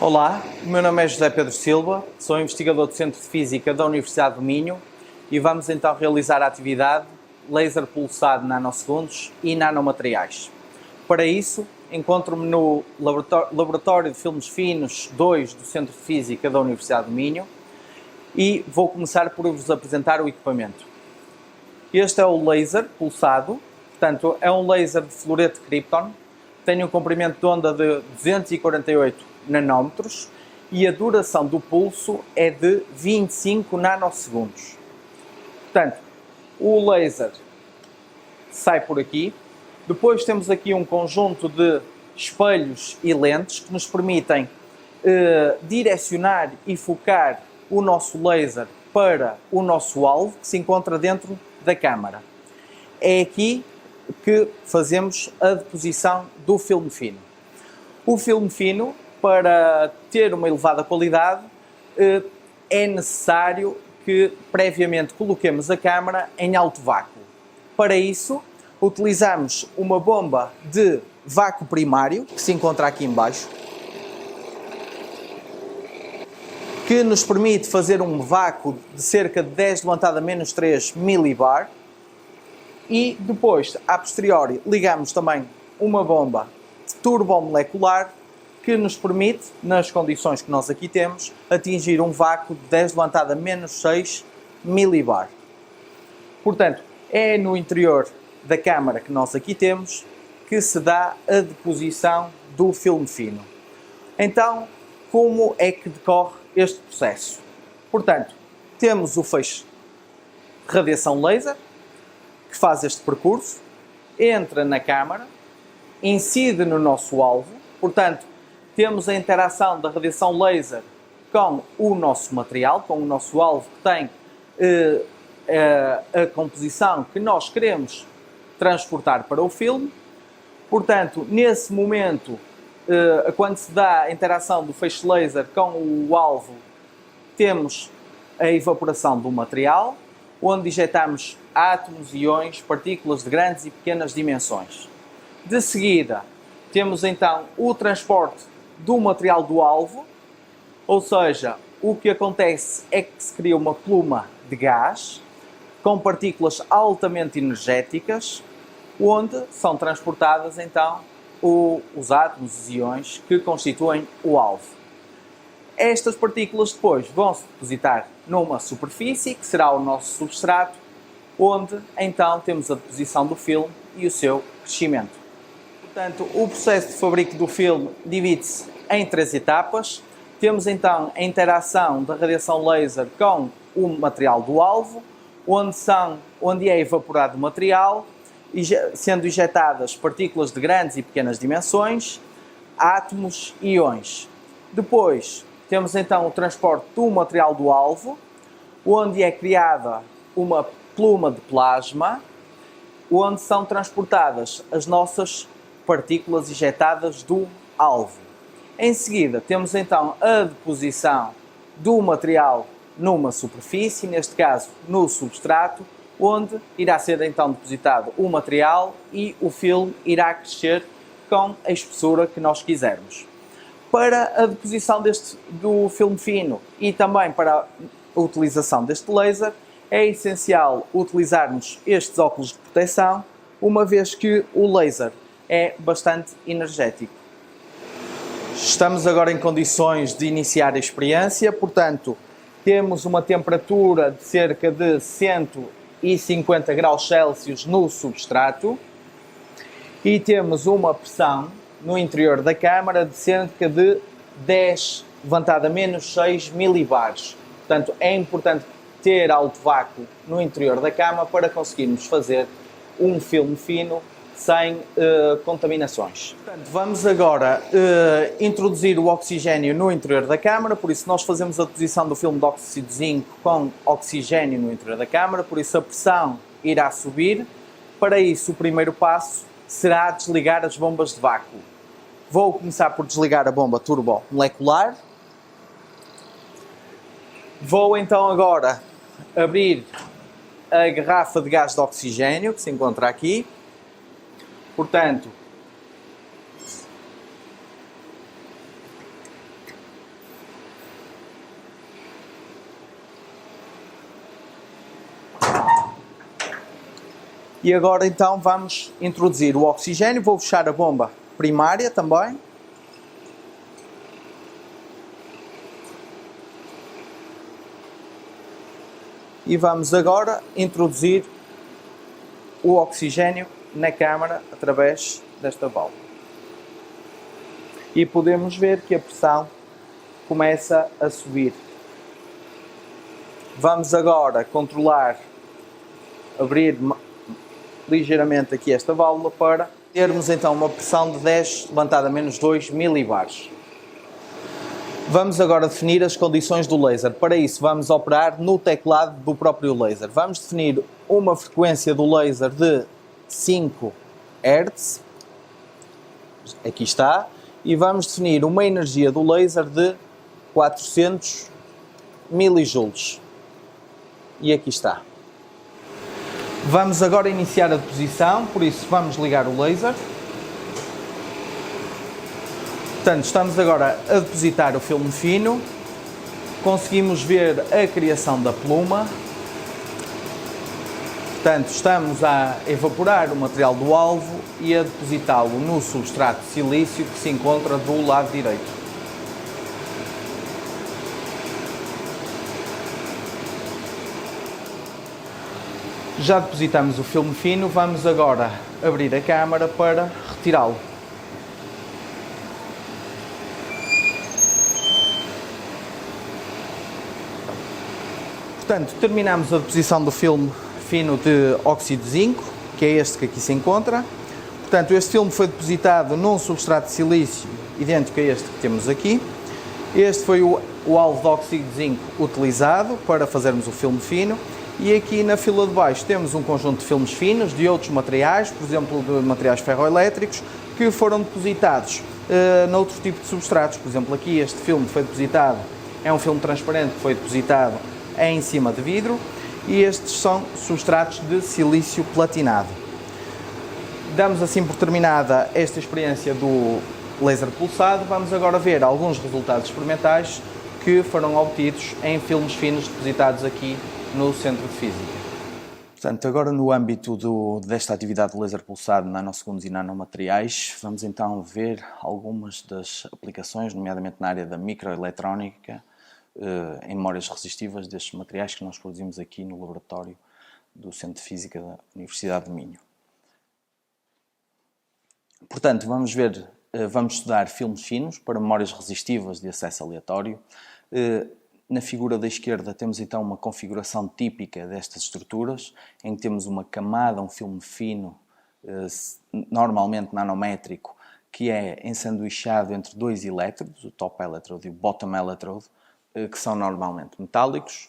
Olá, o meu nome é José Pedro Silva, sou investigador do Centro de Física da Universidade do Minho e vamos então realizar a atividade laser pulsado nanosegundos e nanomateriais. Para isso, encontro-me no Laboratório de Filmes Finos 2 do Centro de Física da Universidade do Minho e vou começar por vos apresentar o equipamento. Este é o laser pulsado, portanto é um laser de fluoreto de Krypton, tem um comprimento de onda de 248 nanómetros e a duração do pulso é de 25 nanosegundos. Portanto, o laser sai por aqui. Depois temos aqui um conjunto de espelhos e lentes que nos permitem direcionar e focar o nosso laser para o nosso alvo que se encontra dentro da câmara. É aqui que fazemos a deposição do filme fino. O filme fino, para ter uma elevada qualidade, é necessário que previamente coloquemos a câmara em alto vácuo. Para isso, utilizamos uma bomba de vácuo primário, que se encontra aqui em baixo, que nos permite fazer um vácuo de cerca de 10 elevado a menos 3 millibar. E depois, a posteriori, ligamos também uma bomba turbomolecular que nos permite, nas condições que nós aqui temos, atingir um vácuo de 10 elevado a menos 6 millibar. Portanto, é no interior da câmara que nós aqui temos que se dá a deposição do filme fino. Então, como é que decorre este processo? Portanto, temos o feixe de radiação laser, que faz este percurso, entra na câmara, incide no nosso alvo, portanto, temos a interação da radiação laser com o nosso material, com o nosso alvo que tem a composição que nós queremos transportar para o filme. Portanto, nesse momento, quando se dá a interação do feixe laser com o alvo, temos a evaporação do material, onde injetamos átomos, íons, partículas de grandes e pequenas dimensões. De seguida, temos então o transporte do material do alvo, ou seja, o que acontece é que se cria uma pluma de gás com partículas altamente energéticas, onde são transportadas então os átomos, os íons que constituem o alvo. Estas partículas depois vão se depositar numa superfície, que será o nosso substrato, onde então temos a deposição do filme e o seu crescimento. Portanto, o processo de fabrico do filme divide-se em 3 etapas. Temos então a interação da radiação laser com o material do alvo, onde é evaporado o material, sendo injetadas partículas de grandes e pequenas dimensões, átomos e íons. Depois, temos então o transporte do material do alvo, onde é criada uma pluma de plasma, onde são transportadas as nossas partículas injetadas do alvo. Em seguida, temos então a deposição do material numa superfície, neste caso no substrato, onde irá ser então depositado o material e o filme irá crescer com a espessura que nós quisermos. Para a deposição do filme fino e também para a utilização deste laser, é essencial utilizarmos estes óculos de proteção, uma vez que o laser é bastante energético. Estamos agora em condições de iniciar a experiência, portanto, temos uma temperatura de cerca de 150 graus Celsius no substrato e temos uma pressão no interior da câmara de cerca de 10 elevado a menos 6 millibares. Portanto, é importante ter alto vácuo no interior da câmara para conseguirmos fazer um filme fino sem contaminações. Portanto, vamos agora introduzir o oxigênio no interior da câmara, por isso nós fazemos a deposição do filme de óxido de zinco com oxigênio no interior da câmara, por isso a pressão irá subir. Para isso, o primeiro passo será desligar as bombas de vácuo. Vou começar por desligar a bomba turbomolecular. Vou então agora abrir a garrafa de gás de oxigênio que se encontra aqui. Portanto, E agora então vamos introduzir o oxigênio. Vou fechar a bomba primária também. E vamos agora introduzir o oxigênio na câmara através desta válvula. E podemos ver que a pressão começa a subir. Vamos agora controlar, abrir ligeiramente aqui esta válvula para termos então uma pressão de 10 levantada a menos 2 milibares. Vamos agora definir as condições do laser. Para isso vamos operar no teclado do próprio laser. Vamos definir uma frequência do laser de 5 Hz. Aqui está. E vamos definir uma energia do laser de 400 milijoules. E aqui está. Vamos agora iniciar a deposição, por isso vamos ligar o laser. Portanto, estamos agora a depositar o filme fino. Conseguimos ver a criação da pluma. Portanto, estamos a evaporar o material do alvo e a depositá-lo no substrato de silício que se encontra do lado direito. Já depositamos o filme fino, vamos agora abrir a câmara para retirá-lo. Portanto, terminamos a deposição do filme fino de óxido de zinco, que é este que aqui se encontra. Portanto, este filme foi depositado num substrato de silício idêntico a este que temos aqui. Este foi o alvo de óxido de zinco utilizado para fazermos o filme fino. E aqui na fila de baixo temos um conjunto de filmes finos de outros materiais, por exemplo, de materiais ferroelétricos, que foram depositados noutro tipo de substratos. Por exemplo, aqui este filme foi depositado, é um filme transparente que foi depositado em cima de vidro, e estes são substratos de silício platinado. Damos assim por terminada esta experiência do laser pulsado. Vamos agora ver alguns resultados experimentais que foram obtidos em filmes finos depositados aqui no Centro de Física. Portanto, agora no âmbito desta atividade de laser pulsado, nanosegundos e nanomateriais, vamos então ver algumas das aplicações, nomeadamente na área da microeletrónica, em memórias resistivas destes materiais que nós produzimos aqui no laboratório do Centro de Física da Universidade de Minho. Portanto, vamos estudar filmes finos para memórias resistivas de acesso aleatório. Na figura da esquerda temos então uma configuração típica destas estruturas, em que temos uma camada, um filme fino, normalmente nanométrico, que é ensanduichado entre dois elétrodos, o top electrode e o bottom electrode, que são normalmente metálicos.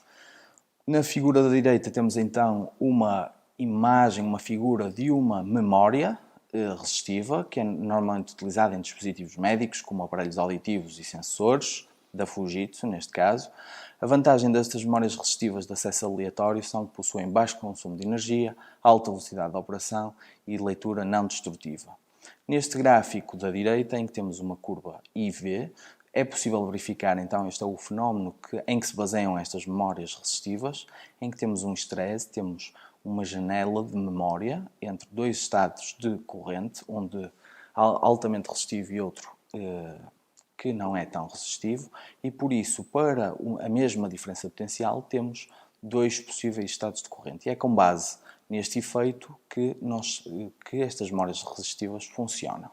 Na figura da direita temos então uma imagem, uma figura de uma memória resistiva, que é normalmente utilizada em dispositivos médicos, como aparelhos auditivos e sensores, da Fujitsu, neste caso. A vantagem destas memórias resistivas de acesso aleatório são que possuem baixo consumo de energia, alta velocidade de operação e leitura não destrutiva. Neste gráfico da direita, em que temos uma curva IV, é possível verificar, então, este é o fenómeno em que se baseiam estas memórias resistivas, em que temos um estresse, temos uma janela de memória entre dois estados de corrente, onde altamente resistivo e outro que não é tão resistivo, e por isso, para a mesma diferença potencial, temos dois possíveis estados de corrente. E é com base neste efeito que estas memórias resistivas funcionam.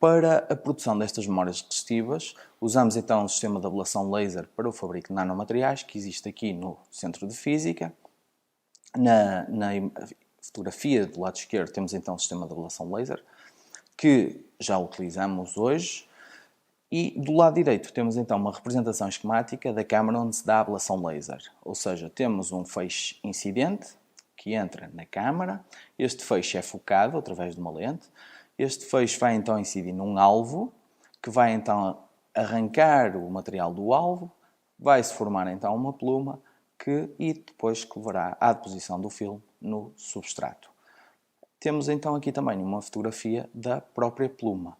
Para a produção destas memórias resistivas, usamos então um sistema de ablação laser para o fabrico de nanomateriais, que existe aqui no Centro de Física. Na fotografia do lado esquerdo temos então um sistema de ablação laser, que já utilizamos hoje. E do lado direito temos então uma representação esquemática da câmara onde se dá a ablação laser. Ou seja, temos um feixe incidente que entra na câmara, este feixe é focado através de uma lente, este feixe vai então incidir num alvo, que vai então arrancar o material do alvo, vai-se formar então uma pluma e depois que levará à deposição do filme no substrato. Temos então aqui também uma fotografia da própria pluma,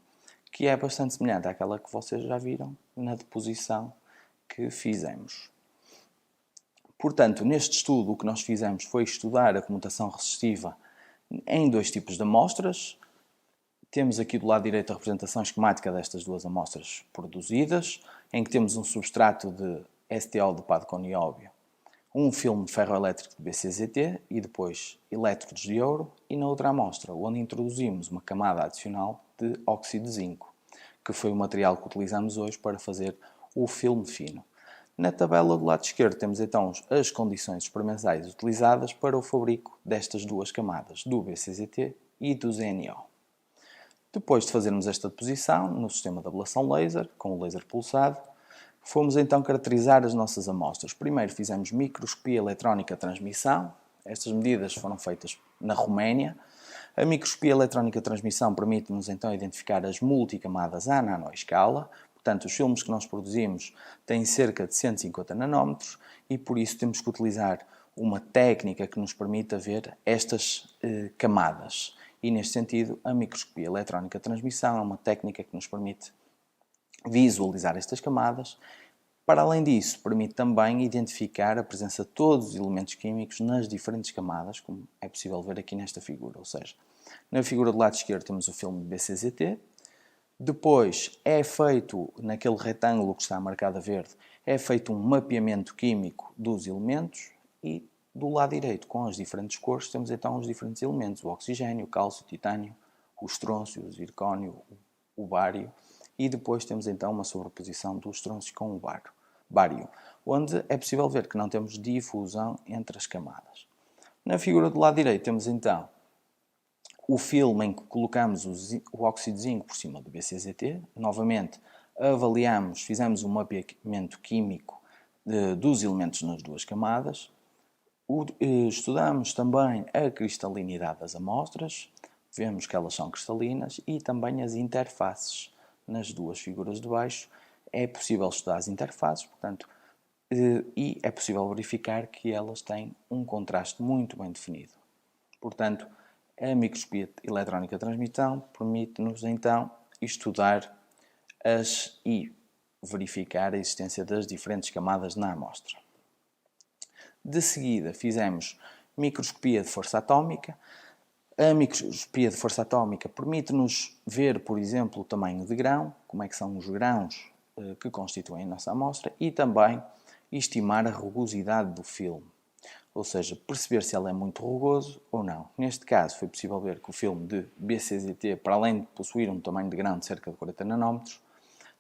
que é bastante semelhante àquela que vocês já viram na deposição que fizemos. Portanto, neste estudo, o que nós fizemos foi estudar a comutação resistiva em 2 tipos de amostras. Temos aqui do lado direito a representação esquemática destas 2 amostras produzidas, em que temos um substrato de STO dopado com nióbio, um filme ferroelétrico de BCZT e depois elétrodos de ouro, e na outra amostra, onde introduzimos uma camada adicional de óxido de zinco, que foi o material que utilizamos hoje para fazer o filme fino. Na tabela do lado esquerdo temos então as condições experimentais utilizadas para o fabrico destas 2 camadas, do BCZT e do ZNO. Depois de fazermos esta deposição no sistema de ablação laser, com o laser pulsado, fomos então caracterizar as nossas amostras. Primeiro fizemos microscopia eletrónica de transmissão. Estas medidas foram feitas na Roménia. A microscopia eletrónica de transmissão permite-nos então identificar as multicamadas à nanoescala. Portanto, os filmes que nós produzimos têm cerca de 150 nanómetros e por isso temos que utilizar uma técnica que nos permita ver estas camadas. E neste sentido, a microscopia eletrónica de transmissão é uma técnica que nos permite visualizar estas camadas. Para além disso, permite também identificar a presença de todos os elementos químicos nas diferentes camadas, como é possível ver aqui nesta figura. Ou seja, na figura do lado esquerdo temos o filme BCZT, depois é feito, naquele retângulo que está marcado a verde, é feito um mapeamento químico dos elementos e do lado direito, com as diferentes cores, temos então os diferentes elementos, o oxigênio, o cálcio, o titânio, o estrôncio, o zircónio, o bário, e depois temos então uma sobreposição do estrôncio com o bário, onde é possível ver que não temos difusão entre as camadas. Na figura do lado direito temos então o filme em que colocamos o óxido de zinco por cima do BCZT. Novamente avaliamos, fizemos um mapeamento químico dos elementos nas 2 camadas. Estudamos também a cristalinidade das amostras, vemos que elas são cristalinas e também as interfaces. Nas 2 figuras de baixo é possível estudar as interfaces, portanto, e é possível verificar que elas têm um contraste muito bem definido. Portanto, a microscopia eletrónica de transmissão permite-nos então estudar e verificar a existência das diferentes camadas na amostra. De seguida, fizemos microscopia de força atómica. A microscopia de força atómica permite-nos ver, por exemplo, o tamanho de grão, como é que são os grãos que constituem a nossa amostra, e também estimar a rugosidade do filme, ou seja, perceber se ele é muito rugoso ou não. Neste caso, foi possível ver que o filme de BCZT, para além de possuir um tamanho de grão de cerca de 40 nanómetros,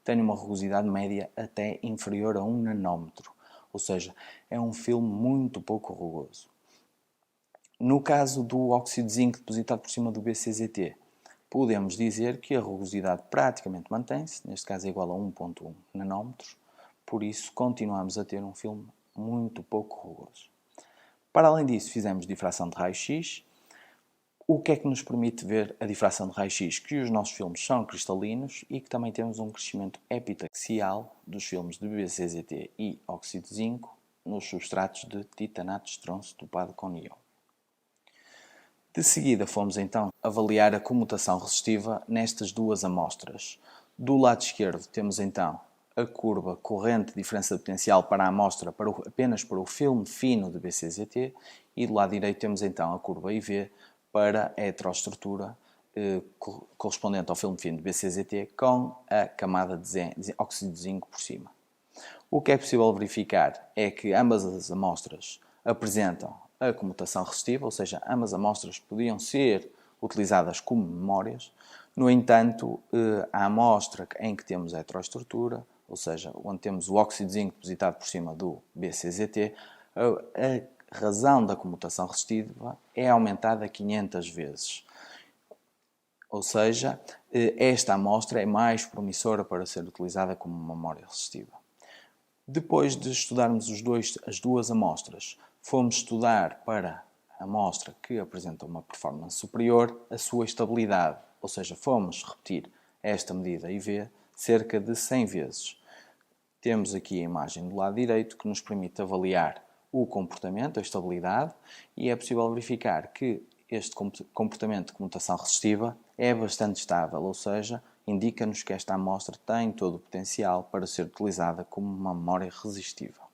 tem uma rugosidade média até inferior a 1 nanómetro. Ou seja, é um filme muito pouco rugoso. No caso do óxido de zinco depositado por cima do BCZT, podemos dizer que a rugosidade praticamente mantém-se, neste caso é igual a 1,1 nanómetros, por isso continuamos a ter um filme muito pouco rugoso. Para além disso, fizemos difração de raio-x. O que é que nos permite ver a difração de raio-x? Que os nossos filmes são cristalinos e que também temos um crescimento epitaxial dos filmes de BCZT e óxido de zinco nos substratos de titanato de estrôncio dopado com nióbio. De seguida, fomos então avaliar a comutação resistiva nestas 2 amostras. Do lado esquerdo temos então a curva corrente de diferença de potencial para a amostra apenas para o filme fino de BCZT e do lado direito temos então a curva IV para a heteroestrutura correspondente ao filme fino de BCZT com a camada de óxido de zinco por cima. O que é possível verificar é que ambas as amostras apresentam a comutação resistiva, ou seja, ambas as amostras podiam ser utilizadas como memórias. No entanto, a amostra em que temos a heteroestrutura, ou seja, onde temos o óxido de zinco depositado por cima do BCZT, a razão da comutação resistiva é aumentada 500 vezes. Ou seja, esta amostra é mais promissora para ser utilizada como memória resistiva. Depois de estudarmos as 2 amostras, fomos estudar para a amostra que apresenta uma performance superior a sua estabilidade, ou seja, fomos repetir esta medida IV cerca de 100 vezes. Temos aqui a imagem do lado direito que nos permite avaliar o comportamento, a estabilidade, e é possível verificar que este comportamento de comutação resistiva é bastante estável, ou seja, indica-nos que esta amostra tem todo o potencial para ser utilizada como uma memória resistiva.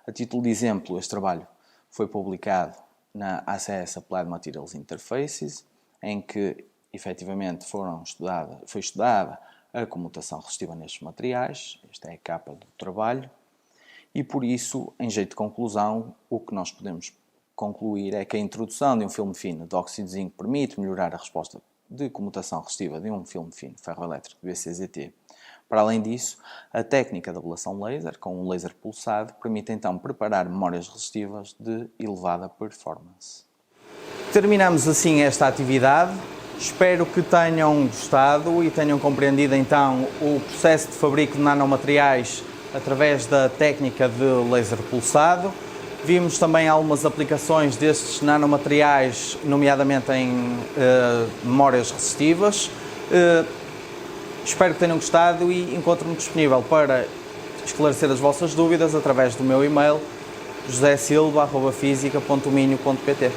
A título de exemplo, este trabalho foi publicado na ACS Applied Materials Interfaces, em que efetivamente foi estudada a comutação resistiva nestes materiais. Esta é a capa do trabalho. E por isso, em jeito de conclusão, o que nós podemos concluir é que a introdução de um filme fino de óxido de zinco permite melhorar a resposta de comutação resistiva de um filme fino ferroelétrico BCZT. Para além disso, a técnica de ablação laser, com um laser pulsado, permite então preparar memórias resistivas de elevada performance. Terminamos assim esta atividade. Espero que tenham gostado e tenham compreendido então o processo de fabrico de nanomateriais através da técnica de laser pulsado. Vimos também algumas aplicações destes nanomateriais, nomeadamente em memórias resistivas. Espero que tenham gostado e encontro-me disponível para esclarecer as vossas dúvidas através do meu e-mail josesilva@fisica.minho.pt.